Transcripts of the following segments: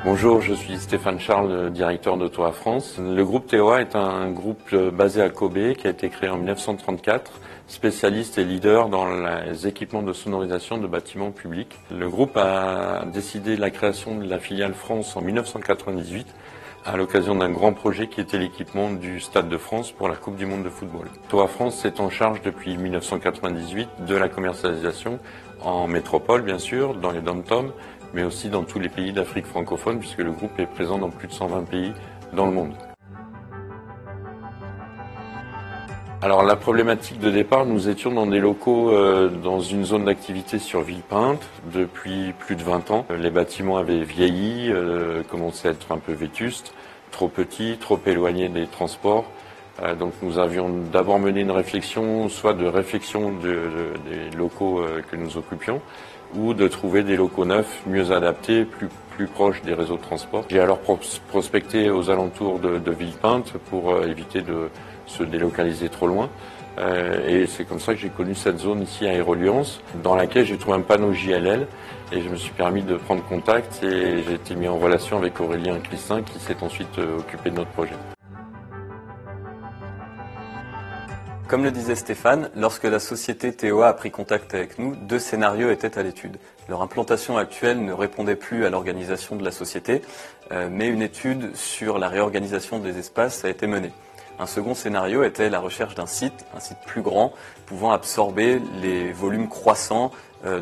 Bonjour, je suis Stéphane Charles, directeur de TOA France. Le groupe TOA est un groupe basé à Kobe qui a été créé en 1934, spécialiste et leader dans les équipements de sonorisation de bâtiments publics. Le groupe a décidé la création de la filiale France en 1998 à l'occasion d'un grand projet qui était l'équipement du Stade de France pour la Coupe du Monde de football. TOA France est en charge depuis 1998 de la commercialisation en métropole bien sûr, dans les dom-toms, mais aussi dans tous les pays d'Afrique francophone, puisque le groupe est présent dans plus de 120 pays dans le monde. Alors la problématique de départ, nous étions dans des locaux dans une zone d'activité sur Villepinte depuis plus de 20 ans. Les bâtiments avaient vieilli, commençaient à être un peu vétustes, trop petits, trop éloignés des transports. Donc nous avions d'abord mené une réflexion, soit de réflexion des locaux que nous occupions, ou de trouver des locaux neufs, mieux adaptés, plus proches des réseaux de transport. J'ai alors prospecté aux alentours de Villepinte pour éviter de se délocaliser trop loin. Et c'est comme ça que j'ai connu cette zone ici à Aéroliance, dans laquelle j'ai trouvé un panneau JLL et je me suis permis de prendre contact et j'ai été mis en relation avec Aurélien Clistin qui s'est ensuite occupé de notre projet. Comme le disait Stéphane, lorsque la société TOA a pris contact avec nous, 2 scénarios étaient à l'étude. Leur implantation actuelle ne répondait plus à l'organisation de la société, mais une étude sur la réorganisation des espaces a été menée. Un second scénario était la recherche d'un site, un site plus grand, pouvant absorber les volumes croissants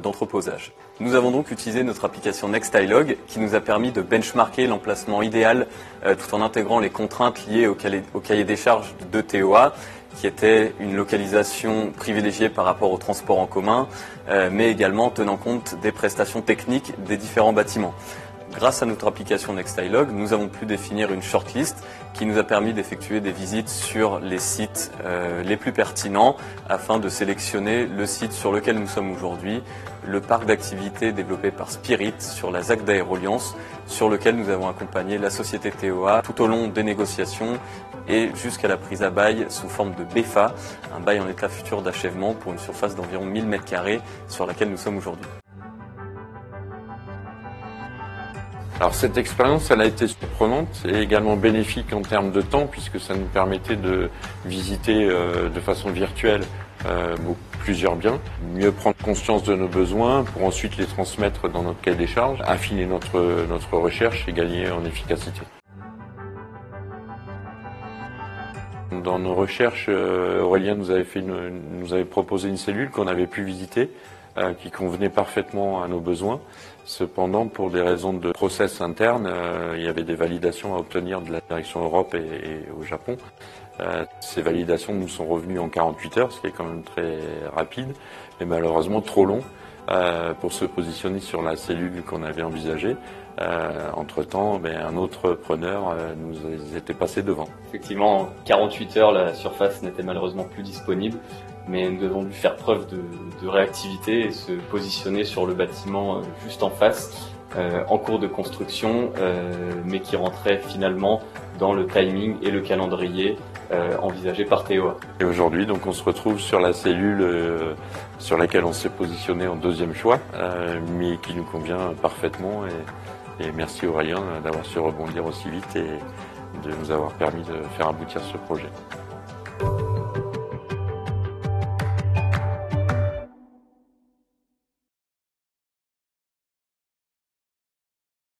d'entreposage. Nous avons donc utilisé notre application NextILog qui nous a permis de benchmarker l'emplacement idéal tout en intégrant les contraintes liées au cahier des charges de TOA, qui était une localisation privilégiée par rapport au transport en commun, mais également tenant compte des prestations techniques des différents bâtiments. Grâce à notre application NextILog, nous avons pu définir une shortlist qui nous a permis d'effectuer des visites sur les sites les plus pertinents afin de sélectionner le site sur lequel nous sommes aujourd'hui, le parc d'activités développé par Spirit sur la ZAC d'Aéroliance, sur lequel nous avons accompagné la société TOA tout au long des négociations et jusqu'à la prise à bail sous forme de BFA, un bail en état futur d'achèvement pour une surface d'environ 1000 m² sur laquelle nous sommes aujourd'hui. Alors cette expérience, elle a été surprenante et également bénéfique en termes de temps puisque ça nous permettait de visiter de façon virtuelle plusieurs biens, mieux prendre conscience de nos besoins pour ensuite les transmettre dans notre cahier des charges, affiner notre recherche et gagner en efficacité. Dans nos recherches, Aurélien nous avait proposé une cellule qu'on avait pu visiter, qui convenait parfaitement à nos besoins. Cependant, pour des raisons de process interne, il y avait des validations à obtenir de la direction Europe et au Japon. Ces validations nous sont revenues en 48 heures, ce qui est quand même très rapide, mais malheureusement trop long pour se positionner sur la cellule qu'on avait envisagée. Entre-temps, un autre preneur nous était passé devant. Effectivement, en 48 heures, la surface n'était malheureusement plus disponible, mais nous avons dû faire preuve de réactivité et se positionner sur le bâtiment juste en face, en cours de construction, mais qui rentrait finalement dans le timing et le calendrier envisagé par TOA. Et aujourd'hui, donc, on se retrouve sur la cellule sur laquelle on s'est positionné en deuxième choix, mais qui nous convient parfaitement. Et merci Aurélien d'avoir su rebondir aussi vite et de nous avoir permis de faire aboutir ce projet.